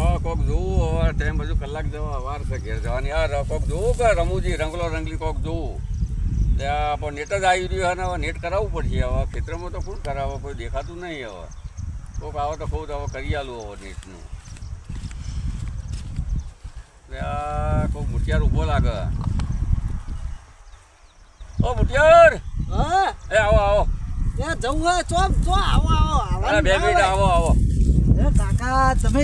Time બધું કલાક જવા વાર છે ઘેર જવાની યાર કોક જોવું કે રમૂજી રંગલો રંગલી કોક જોવું ત્યાં પણ નેટ જ આવી રહ્યું અને હવે નેટ કરાવવું પડશે હવે ખેતરમાં તો કોણ કરાવે કોઈ દેખાતું નહીં હવે કોક આવે તો કહું તો હવે કરી આલું હવે નેટનું ત્યાં કોક મુઠિયાર ઊભો લાગે ઓ મુઠિયાર હા એ આવો આવો એ જવું હે ચો આવો બે મિનિટ આવો આવો એ કાકા તમે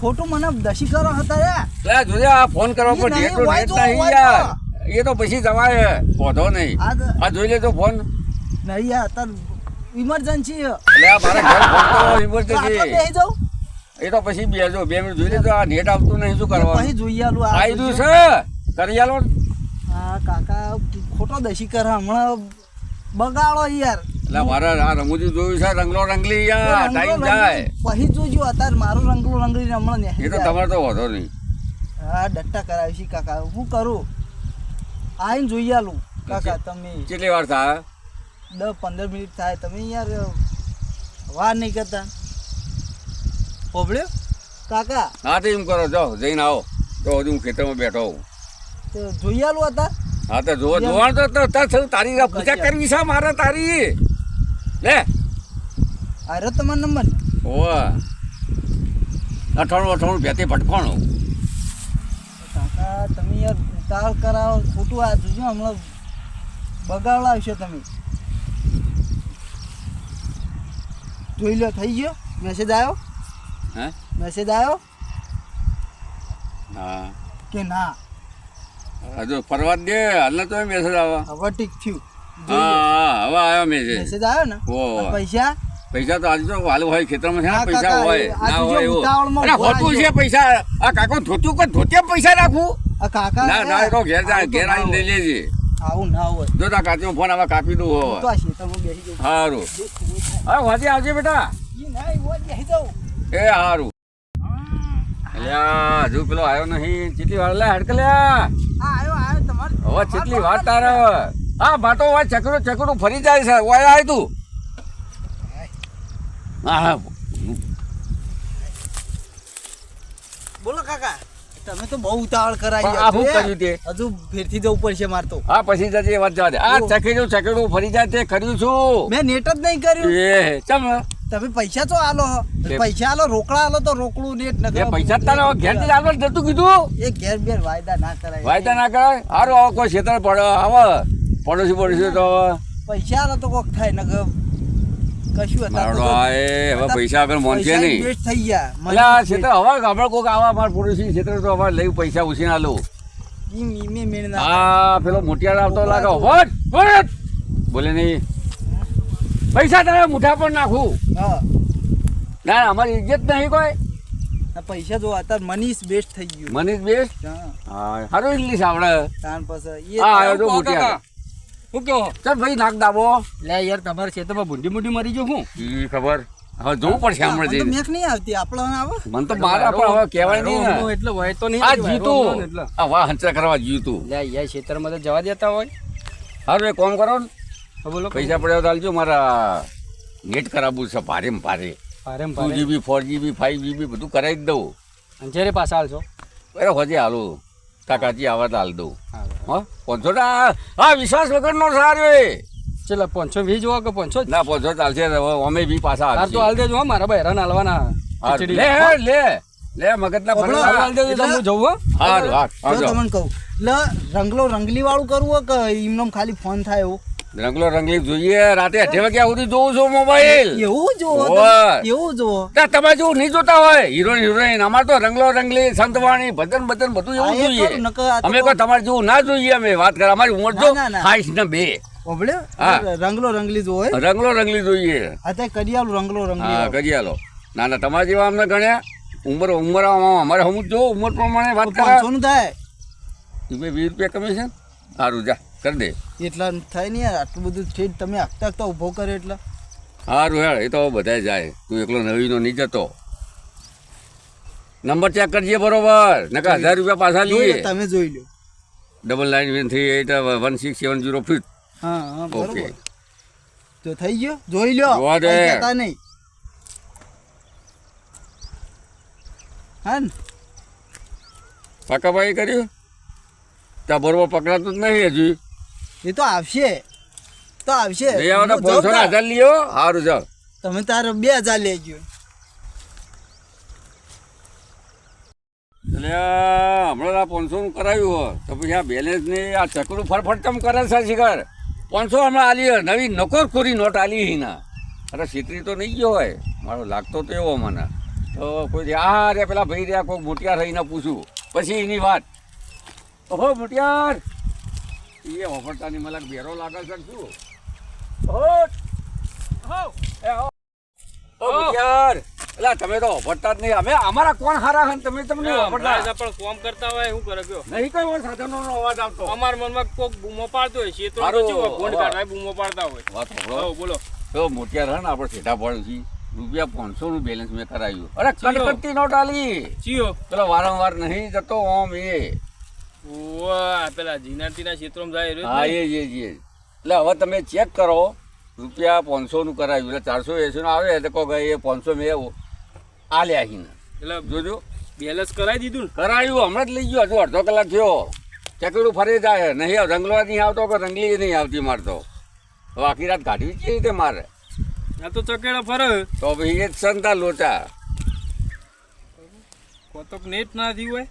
ખોટું મને દશી કરો હતા રે જોજે આ ફોન કરવા પર નેટ નહીં યાર એ તો પછી જવાય પહોંચો નહીં આ જોઈ લેજો ફોન નહીં યાર તાર ઇમરજન્સી એટલે આ મારા ઘર ફોન તો ઇમરજન્સી બેહી જાવ એ તો પછી બેજો 2 મિનિટ જોઈ લેજો આ નેટ આવતું નહીં શું કરવાનું પછી જોઈ આલું આવી રહ્યું છે કરી આલો હા કાકા ખોટો દશી કરે હમણાં બગાડો યાર એટલે મારા આ રમૂજી જોયું છે રંગલો રંગલી યાર ટાઈમ જાય પછી જોજો અત્યારે મારું રંગલો રંગલી હમણાં ને એ તો તમારે તો વધો નહીં હા ડટ્ટા કરાવી છે કાકા હું કરું આઈને જોઈ આલું કાકા તમે કેટલી વાર થાય 10-15 મિનિટ થાય તમે યાર વાર નહીં કરતા પોબળ્યો કાકા હા તો એમ કરો જાઓ જઈને આવો તો હજુ હું ખેતરમાં બેઠો હું તો જોઈ આલું હતા હા તો જોવાનું તો તારી પૂજા કરવી છે મારે તારી લે અરે તમારો નંબર ઓવા 98 ભેતે ભટકોણું કાકા તમે યાર ઉતાવળ કરાવો ખોટું આ જોજો હમણાં બગાડ આવશે તમે જોઈ લો થઈ ગયો મેસેજ આવ્યો હે મેસેજ આવ્યો હા કે ના હજુ ફરવા દે હાલ તો મેસેજ આવે હવે ઠીક થયું હા હવે આવ્યો મેસેજ મેસેજ આવ્યો ને ઓહ પૈસા પૈસા તો આજે તો હાલ હોય ખેતરમાં છે હા, પૈસા કાકા, હોય આ ના જોજો હોય એવું ઉતાવળમાં અરે ઉભા હોતું રહેજો. છે પૈસા આ કાકો ધોતું કે ધોતિયા પૈસા રાખું આ કાકા ના ના તો ઘેર જા આવું તો ઘેર ના આવીને લઈ હોય. લેજે આવું ના હોય જો તા કાચનો ફોન આવા કાપી દઉં તો હવે આ શેતામાં બેસી જાઉં સારું હા વાંચી આવજે બેટા ઈ ના ઈ હોય બેસી જાઉં એ સારું અલ્યા હજુ પેલો આવ્યો નહીં કેટલી વાર લે હડકલ્યા આવ્યો તમારે હવે કેટલી વાર તારે હા બાટો હોય ચકડું ફરી જાય છે ઓય આય તું હા હા બોલો કાકા તમે તો બહુ ઉતાવળ પણ કરાવી આ શું કર્યું તે હજુ ફેરથી જવું પડશે મારે તો હા પછી જજે એ વાત જવા દે આ ચકડું ફરી જાય તે કર્યું છું મેં નેટ જ નહીં કર્યું એ ચમ તમે પૈસા તો આલો પૈસા આલો રોકડા આલો તો રોકડું નેટ ન એ પૈસા તારા ઘેરથી જ આવવાનું જતું કીધું એ ઘેર બેર વાયદા ના કરાય વાયદા ના કરાય સારું આવો કોઈ ક્ષેત્ર પડે આવે પડોશી તો પૈસા આલો તો કોક થાય ને કશું મારો એ હવે પૈસા આગળ મોનશે નહીં વેસ્ટ થઈ ગયા એટલે આ ક્ષેત્ર હવે આપણે કોઈક આવા અમારા પડોશી ક્ષેત્ર તો હવે લઈ પૈસા ઉછીને આલું ઈ મેળ ના હા પેલો મોટિયાર આવતો લાગે વટ બોલે નહીં પૈસા તારે મુઠા પર નાખું હા ના અમારી ઇજ્જત નહીં કોઈ આ પૈસા જો અત્યારે મનીષ બેસ્ટ થઈ ગયું મનીષ બેસ્ટ હા હા સારું ઇંગ્લિશ આવડે તાન પછી હા આવ્યો તો મોટિયાર શું કહો ચાલ ભાઈ નાખ દાબો લે યાર તમારા ખેતરમાં ભૂંડી મૂંડી મરી ગયો હું ઈ ખબર હવે જોવું પડશે હમણાં જઈને મેક નહીં આવતી આપણે આવે મને તો મારા પણ હવે કહેવાય નહીં ને એટલે હોય તો નહીં આ એટલે જીતું એટલે આ વાહ હંચા કરવા જીતું લે યાર ખેતરમાં તો જવા દેતા હોય સારું એક કામ કરો ને હા, બોલો પૈસા પડ્યા તો હાલજો મારા નેટ કરાવવું છે ભારે ભારે ભારે 2GB 4GB 5GB બધું કરાવી જ દઉં અંજેરે પાછા હાલશો અરે હજી હાલું કાકાજી આવા તો હાલ દઉં હા 500 હા વિશ્વાસ વગરનો સારો એ ચલો 520 જોવો કે 500 ના 500 ચાલશે હવે અમે બી પાછા તાર તો હાલ દેજો હો, મારા બહેરાને હાલવાના હાલ ખીચડી. લે લે મગજના ઓબળો, ફરવા હાલ દેજો તો હું જઉં હો. હારું હા જો આવજો તમને કહું રંગલો રંગલી વાળું કરવું કે એમનો ખાલી ફોન થાય એવું રંગલો રંગલી જોઈએ રાતે 8 વાગ્યા સુધી જોઉં છું મોબાઈલ એવું જોવો ઓય. એવું જોવો તમે જેવું નહીં જોતા હોય હિરોઈન અમારે તો રંગલો રંગલી સંતવાણી ભજન બધું એવું હા, એ જોઈએ ખરું, નકર આ તો અમે કોઈ તમારે જેવું ના જોઈએ અમે વાત કરે અમારી ઉંમર જો ના, ના. 60 ને 2 ઓબળ્યો હા. રંગલો રંગલી જોવો હે? રંગલો રંગલી જોઈએ અત્યારે કરી આલું રંગલો રંગલી હા વાળું. કરી આલો ના ના તમારા જેવા અમને ગણ્યા ઉંમર અમારે હમું જો ઉંમર પ્રમાણે વાત કરે 500 નું થાય તમે 20 રૂપિયા કમિશન સારું જા કરી દે એટલા થાય નહીં યાર આટલું બધું છે તમે હકતા હકતા ઊભો કરે એટલે સારું હેડ એ તો બધા જાય તું એકલો નવીનો નહીં જતો નંબર ચેક કરજે બરોબર નકા 1000 રૂપિયા પાછા જોઈ લઈએ લો, તમે જોઈ લો. 9913816705. હા હા ઓકે બરોબર તો થઈ ગયો જોઈ લો જોવા દે. કઈ કહેતા નહીં હા ને પાકાભાઈ કર્યું ત્યાં બરોબર પકડાતું જ નહીં હજુ એ તો આવશે નહીં આવે તો હું જાઉં 500 તાર. 1000 લ્યો સારું જાઓ તમે તારે 2000 લેજો એટલે આ હમણાં આ 500 નું કરાવ્યું હોય તો પછી આ બેલેન્સ ને આ ચકડું ફરફટ ચમ કરે છે શિખર 500 હમણાં આલી હોય. નવી નકોરખોરી નોટ આલી હિના અરે છેતરી તો નહીં ગયો હોય મારો લાગતો તો એવો મને તો કોઈ આ રે પેલા ભાઈ રહ્યા કોઈ મોટિયાર રહીને પૂછું પછી એની વાત ઓહો મોટિયાર એ વફરતાની મલક બેરો લાગે છે શું ઓહો એ આવો. ઓ મોટિયાર એટલે તમે તો વફરતા જ નહીં અમે અમારા કોણ હારા હન તમે તમને વફરતા પણ કોમ કરતા હોય શું કરે કયો નહીં કઈ વાર સાધનોનો અવાજ આવતો અમાર મનમાં કોક બૂમો પાડતો હોય છે તો હારું, કેવું ભોંડ હવે. કાઢવા બૂમો પાડતા હોય વાત સાંભળો. હો બોલો તો મોટિયાર હે ને આપણે સીધા પડ્યું છીએ રૂપિયા 500 નું બેલેન્સ મેં કરાવ્યું અરે ચિયો. કટકટતી નોટ આલી ચિયો પેલો વારંવાર નહીં જતો ઓમ એ ઓવા પેલા જીનાતીના ક્ષેત્રમાં જાય રહ્યો હા જ ને. એ એટલે હવે તમે ચેક કરો રૂપિયા 500 નું કરાવ્યું એટલે 480 નું આવે એટલે કહો કે એ 500 મેં આલ્યા હીને એટલે જોજો બેલેન્સ કરાવી દીધું ને કરાવ્યું હમણાં જ લઈ ગયો હજુ અડધો કલાક થયો ચકડું ફરી જાય નહીં રંગલો નહીં આવતો કે રંગલી નહીં આવતી મારતો હવે આખી રાત કાઢવી જ કેવી રીતે મારે આ તો ચકેડા ફરે તો ભાઈ એ જ સંતા લોચા કોતક નેટ ના થયું હોય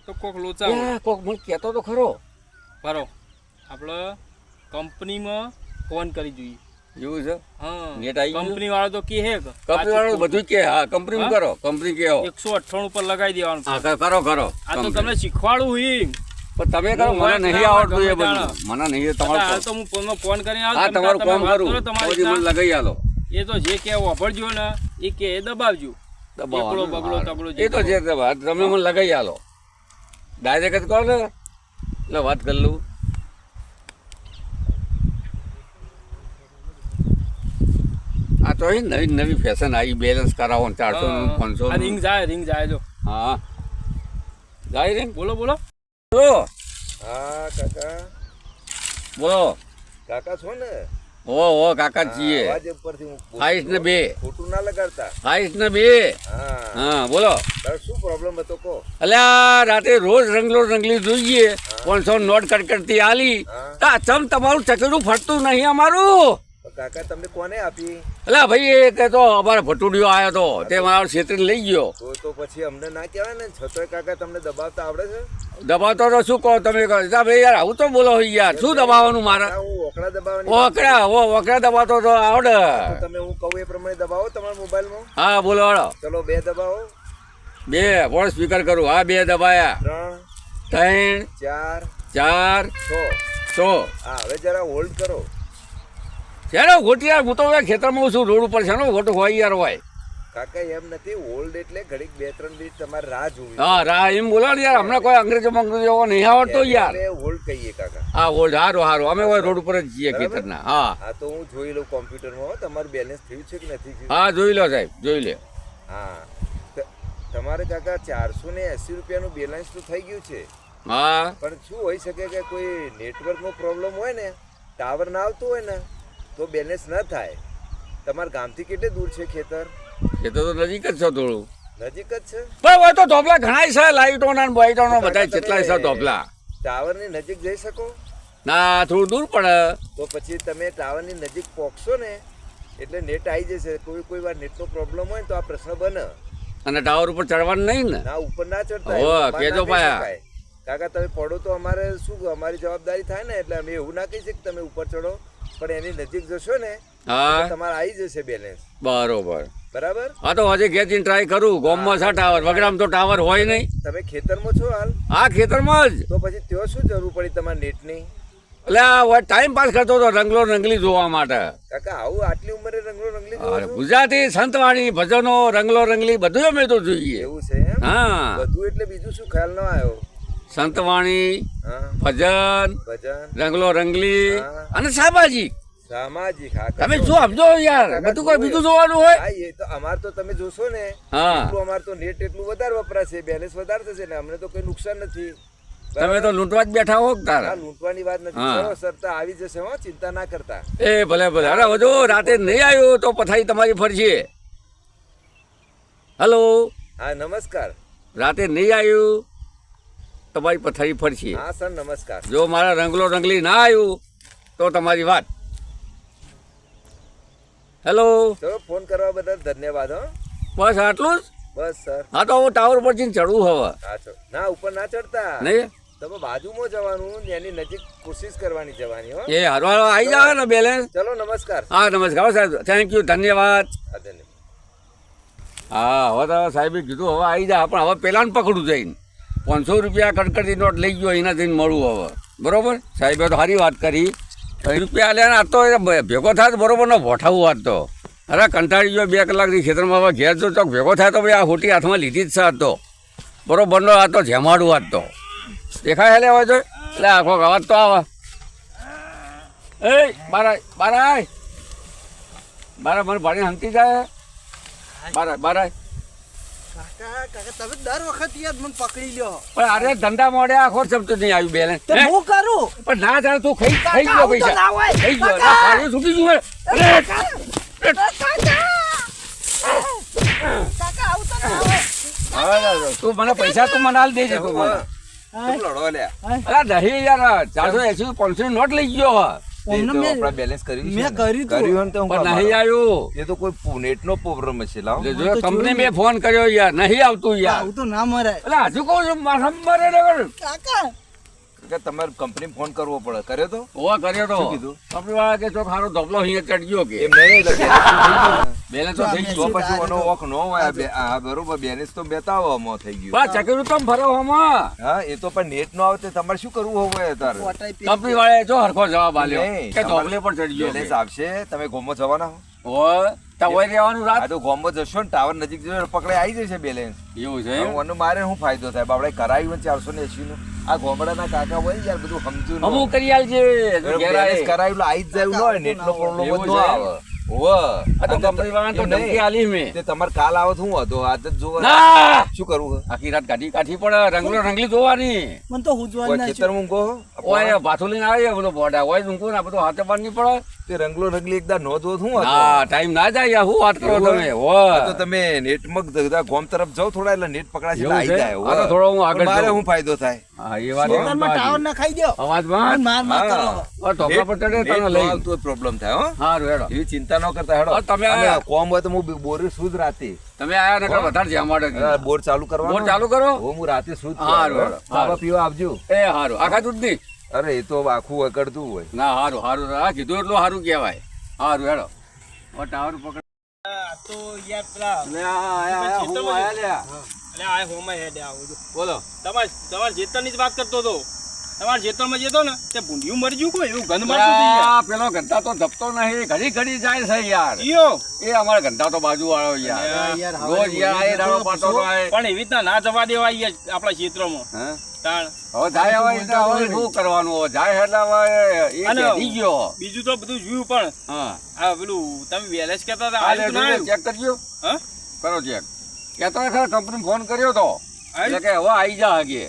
તો કોક લોચા હોય. એ કોક મને કહેતો તો ખરો ફરો આપણે કંપનીમાં ફોન કરી જોઈએ એવું છે હા નેટ આવી ગયું? કંપની વાળો તો કે હે કે કંપની વાળું બધું કે હા કંપની કરો કંપની કહો 198 ઉપર લગાવી દેવાનું હા કરો કરો આ તો કંપની. તમને શીખવાડું હોય પણ તમે કરો હું મને વાત નહીં ના આવડતું એ ગમે બધું તાણ. મને નહીં હાલ તમારું તો હું ફોનમાં ફોન કરીને હા તમારું કામ કરું તમારી પછી મને લગાઈ આલો એ તો જે કે વાપરજો ને એ કે એ દબાવજો એકડો બગડો તગડો એ તો જે વાત તમે મને લગાઈ આલો ડાયરેક્ટ જ કહો ને એટલે વાત કરી લઉં આ તો એ નવી નવી ફેશન આવી બેલેન્સ કરાવો ને 400 નું 500 આ રિંગ જાય જો હા જાય રે બોલો બોલો બોલો હા કાકા બોલો કાકા છો ને ઓ કાકા છીએ અવાજ ઉપરથી હું બોલું. 28 ને 2 ખોટું ના લગાડતા 28 ને 2 હા હા બોલો તારે શું પ્રોબ્લેમ હતો કહો અલ્યા રાતે રોજ રંગલો રંગલી જોઈએ 500 નોટ કટકટતી આલી હા. આ ચમ તમારું ચકડું ફરતું નહીં અમારું તો કાકા તમને કોને આપી અલ્યા ભાઈ એ કે તો અમારે ભટુડિયો આવ્યો તો તે મારા ક્ષેત્રે લઈ ગયો તો પછી અમને ના કહેવાય ને છતોય કાકા તમને દબાવતા આવડે છે દબાવતો તો શું કહો તમે કહો જા ભાઈ યાર આવું તો બોલો યાર શું દબાવવાનું મારે કાકા, હું ઓકળા દબાવવાની ઓકડા દબાવતો તો આવડે તો તમે હું કહું એ પ્રમાણે દબાવો તમારા મોબાઈલમાં હા બોલો હાલો ચલો 2 દબાવો 2 ફોન સ્પીકર કરું હા 2 દબાયા 3 3 4 4 6 6 હા હવે જરા હોલ્ડ કરો શેનો ખોટી યાર હું તો હવે ખેતરમાં છું રોડ ઉપર શેનો ખોટો હોય યાર હોય કાકા એમ નથી હોલ્ડ એટલે ઘડીક 2-3 મિનિટ તમારે રાહ જોવી હા રા એમ બોલો ને યાર હમણાં કોઈ અંગ્રેજો નહીં આવડતો યાર હોલ્ડ કહીએ કાકા હા બોલ હારું અમે હોય રોડ ઉપર જ છીએ ખેતરના હા હા તો હું જોઈ લઉં કોમ્પ્યુટરમાં હો, તમારું બેલેન્સ થયું છે કે નથી થયું હા જોઈ લો સાહેબ જોઈ લે હા તમારે કાકા 480 રૂપિયાનું બેલેન્સ તો થઈ ગયું છે હા પણ શું હોઈ શકે કે કોઈ નેટવર્કનો પ્રોબ્લેમ હોય ને ટાવર ના આવતો હોય ને તો બેલેન્સ ન થાય તમારા ગામથી કેટલે દૂર છે ખેતર એ તો નજીક જ છે થોડું નજીક જ છે પણ હોય તો ધોપલા ઘણા છે લાઈટોના ને બાઈટોના બધા કેટલાય છે ધોપલા ટાવરની નજીક જઈ શકો ના થોડું દૂર પડે તો પછી તમે ટાવરની નજીક પહોંચશો ને એટલે નેટ આવી જશે કોઈ વાર નેટનો પ્રોબ્લેમ હોય ને તો આ પ્રશ્ન બને અને ટાવર ઉપર ચડવાનું નહીં ને ના ઉપર ના ચડતા હોવે, એવું બહાર કહેજો ના પાયા. કહી શકાય. કાકા તમે પડો તો અમારે શું અમારી જવાબદારી થાય ને એટલે અમે એવું ના કહી શકીએ કે તમે ઉપર ચડો પણ એની નજીક જશો ને હા તો તમારે આવી જશે બેલેન્સ બરોબર બરાબર હા તો હજી ખેંચીને ટ્રાય કરું ગામમાં છે ટાવર વગડામાં તો ટાવર હોય નહીં તમે ખેતરમાં છો હાલ આ ખેતરમાં જ તો પછી ત્યાં શું જરૂર પડી તમારે નેટની એટલે આ ટાઈમ પાસ કરતો હતો રંગલો રંગલી જોવા માટે કાકા આવું આટલી ઉંમરે રંગલો રંગલી જોવો અરે છો? ગુજરાતી સંતવાણી ભજનો રંગલો રંગલી બધું અમે તો જોઈએ એવું છે એમ હા બધું એટલે બીજું શું ખ્યાલ ન આવ્યો સંતવાણી હા ભજન ભજન રંગલો રંગલી હા. અને સામાજિક સામાજિક, હા, તમે કશો શું સમજો યાર, બધું કોઈ બીજું જોવાનું હોય. હા, એ તો અમાર તો તમે જોશો ને હા એટલું અમાર તો નેટ એટલું વધારે વપરાશે, બેલેન્સ વધારે થશે ને અમને તો કોઈ નુકસાન નથી. તમે તો લૂંટવા જ બેઠા હો કે તારે. હા, લૂંટવાની વાત નથી. હા. ચલો સર, તો આવી જશે હો, ચિંતા ના કરતા. એ ભલે ભલે. અરે હજુ રાતે નહીં આવ્યો તો પથારી તમારી ફરશે. હલો, હા, નમસ્કાર. રાતે નહીં આવ્યું તમારી પથારી ફરશે. હા સર, નમસ્કાર. જો મારા રંગલો રંગલી ના આવ્યું તો તમારી વાત. હેલો, ચલો, ફોન કરવા બદલ ધન્યવાદ હો. બસ આટલું જ. બસ સર. હા તો હું ટાવર પર જઈને ચડવું હવે. હા, ચલો. ના, ઉપર ના ચડતા. નહીં તમે બાજુમાં જવાનું ને એની નજીક કોશિશ કરવાની જવાની હો. એ હરવા આવી જાવ ને બેલેન્સ. ચલો, નમસ્કાર. હા નમસ્કાર સાહેબ, થેન્ક યુ, ધન્યવાદ. હા, ધન્યવાદ. હા હવે તો સાહેબે કીધું હવે આવી જા, પણ હવે પેલાને પકડું જઈને 500 રૂપિયા કડકડી નોટ લઈ ગયો, એના જઈને મળવું હવે. બરોબર, સાહેબે તો સારી વાત કરી. રૂપિયા લે આ તો ભેગો થાય તો બરોબર ન ભોઠાવું વાત તો. અરે કંટાળી ગયો 2 કલાકથી ખેતરમાં. હવે ઘેર જો ચોક ભેગો થાય તો ભાઈ આ હોટી હાથમાં લીધી જ છે આજ તો. બરોબરનો આ તો જેમાડું વાત તો દેખાય હેલે હવે તો. એટલે આખો અવાજ તો આવે. એ બારા બારા બારા મને ભાડી હંતી જાય. બારા બારા કાકા કાકા તમે દર વખત યાર મને પકડી લ્યો. પણ અરે ધંધા મોડે આખો શબ્દ નહીં આવ્યું બેલેન્સ. તો હું કરું પણ ના ચાલ તું થઈ ગયો આવું તો પૈસા ના હોય. થઈ ગયો. કાકા! ના, પાડ્યું છૂટી ગયું. અરે કાકા આવું તો ના હોય. તું મને પૈસા તું મને હાલ દેજે તું મને. તમે લડો લ્યા. અરે નહીં યાર, 480 500 નોટ લઈ ગયો હે. અમને મેં બેલેન્સ કર્યું મેં કર્યું તું. કર્યું ને તો હું પણ કામ નહીં આવ્યું. એ તો કોઈ નેટ નો પ્રોબ્લેમ હશે. લાવો. એટલે જો કંપની મેં ફોન કર્યો યાર, નહીં આવતું યાર. આવું તો ના મરાય. એટલે હજુ કહું છું મારા નંબરે નગર. કાકા કે તમારે કંપની ફોન કરવો પડે. કર્યો તો ઓવા કર્યો તો શું કીધું? કંપની વાળા કે ચોક હારો ધોપલો અહીંયા ચડ્યો કે એમ નહીં એટલે બેલેન્સ તો થઈ તો ગયું. પછી ઓનો ઓક નો હોય. આ બરોબર બેલેન્સ તો બેતાવવામાં થઈ ગયું. બસ ચકરું તમ ફરો હમાં. હા, એ તો પણ નેટ નો આવે તો તમારે શું કરવું હોય તારે? પોટાઈ પી કંપની વાળાએ જો હરખો જવાબ આલ્યો નહીં, કે તમારે ધોપલે પર ચડ્યો બેલેન્સ કે. આવશે. તમે ગોમો જવાના હો? ઓય તા ઓય રહેવાનું રાત. આ તો ગોમો જશો ને ટાવર નજીક જશો પકડે આવી જશે બેલેન્સ. એવું છે એમ? ઓનો મારે શું ફાયદો થાય? બાપડે કરાવ્યું ને 480 નું. આ ગોમડાના કાકા હોય ને યાર બધું સમજુ ન અમુક કરી આલજે ઘેર આય. બેલેન્સ કરાવ્યું આવી જ જાય ન હોય. નેટ નો પ્રોબ્લેમ એવું જ ન છે? આવે. ઓવે. આ તો કંપની વાળાને તો એમ નહીં. ધમકી આલી મેં. તે તમારે કાલ આવો તો હું હતો આજ જ જોવા. ના શું કરવું? આખી રાત કાઢી પણ રંગલો રંગલી જોવાની. મને તો હુજવાન કોઈ ના ખેતર મૂકો. ઓય ભાથું લઈને આવે બધો બોડા ઓય ઊંઘું ને આ બધું હાથે પાડ નહીં પડે. તે રંગલો રંગલી એકદા નો જો હું હતો. ના ટાઈમ ના જાય યાર, હું વાત કરો તમે. આ ઓય તો તમે નેટમાં ગોમ તરફ જાઓ થોડા એટલે નેટ પકડાશે એટલે એવું આવી છે? જાય. આ તો થોડો હું આગળ મારે જાઉં. શું ફાયદો થાય? હા એ વાત ખેતરમાં ટાવર ના ખાઈ દો. અવાજ માં માર માર કરો. ધોકા પર ચડે તને લઈ પ્રોબ્લેમ થાય હો. હારું હેડો. એવી ચિંતા ન કરતા હેડો. હા, તમે અને આ- કોમ હોય તો હું બોર સુધ રાતે તમે આયા નકર વધારે છે અમારે. બોર ચાલુ કરવાનો. બોર ચાલુ કરો. હું રાતે સુધ હારું, હારું. ખાવા પીવા આપજો. એ હારું આખા દૂધ ની. અરે એ તો આખું વગડતું હોય. ના હારું હારું આ કીધું એટલું હારું કહેવાય. હારું હેડો. ઓ ટાવર પકડ. તો યાર પેલા લે આયા હું આયા લે. એટલે આ હોમાં હેડે આવું છું. બોલો. તમારા જેતરની જ વાત કરતો હતો. તમારા જેતરમાં જતો ને તે ભૂંડિયું મરી ગયું કોઈ એવું ગંધ મારતું હતું યાર. આ પેલો ગંધા તો ધપતો નહીં, ઘડી ઘડી જાય છે યાર. ઈયો. એ અમારા ગંધા તો બાજુ વાળો યાર. યાર, રોજ યાર એ દાડો પાડતો તો આ. પણ એવી રીતના ના જવા દેવાય યાર આપણા ક્ષેત્રમાં. હે? તાણ હવે જાય હવે એટલે હવે શું કરવાનું? હવે જાય એટલે હવે એ અને બેઠી ગયો. બીજું તો બધું જોયું પણ હા આ પેલું તમે વેલેસ કહેતા હતા હાલે આવ્યું કે ના આવ્યું? ચેક કરજો. હા? કરો ચેક. કહેતો ને ખરા કંપની ફોન કર્યો તો એટલે કે હવે આવી જા હગે.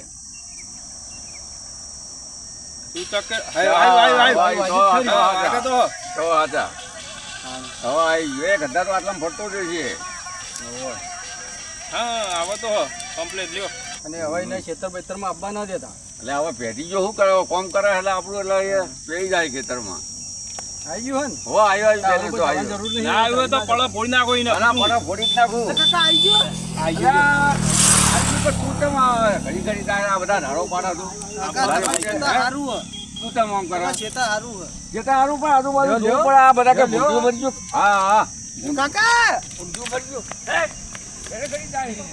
તું ચેક કર. આવ્યું. હા, તો તો હતા. હવે આવી ગયો. એ ગંધા તો આટલામાં ફરતો જ છે. હા આવો તો કમ્પ્લેટ લ્યો. અને હવે એને ખેતર બેતરમાં આપવા ના દેતા. એટલે હવે પેઢી જો શું કરે? કોમ કરે એટલે આપણું એટલે એ પેઈ જાય ખેતરમાં. આવી ગયું હે ને? હો આવ્યો આપણે કોઈ આવ્યો. જવાની જરૂર નહીં. ના આવ્યું હોય તો પડો ફોડી નાખો એને. આના પડો ફોડી જ નાખું. કાકા આઈ ગયો. યાર, આજુ પર તું કેમ આવે? ઘડી ઘડી તારે આ બધા નાડો પાડા તું. કાકા તમારું ખેતર હારું હે. તું કેમ આમ કરે? તમારું ખેતર હારું હે. જે તારે હારું પણ આજુબાજુ લ્યો, જોવું પડે. આ બધા કે લ્યો. ભૂંડું મરી ગયું. હા હા કાકા ભૂંડું મરી ગયું. હે, ઘડી ઘડી જાય.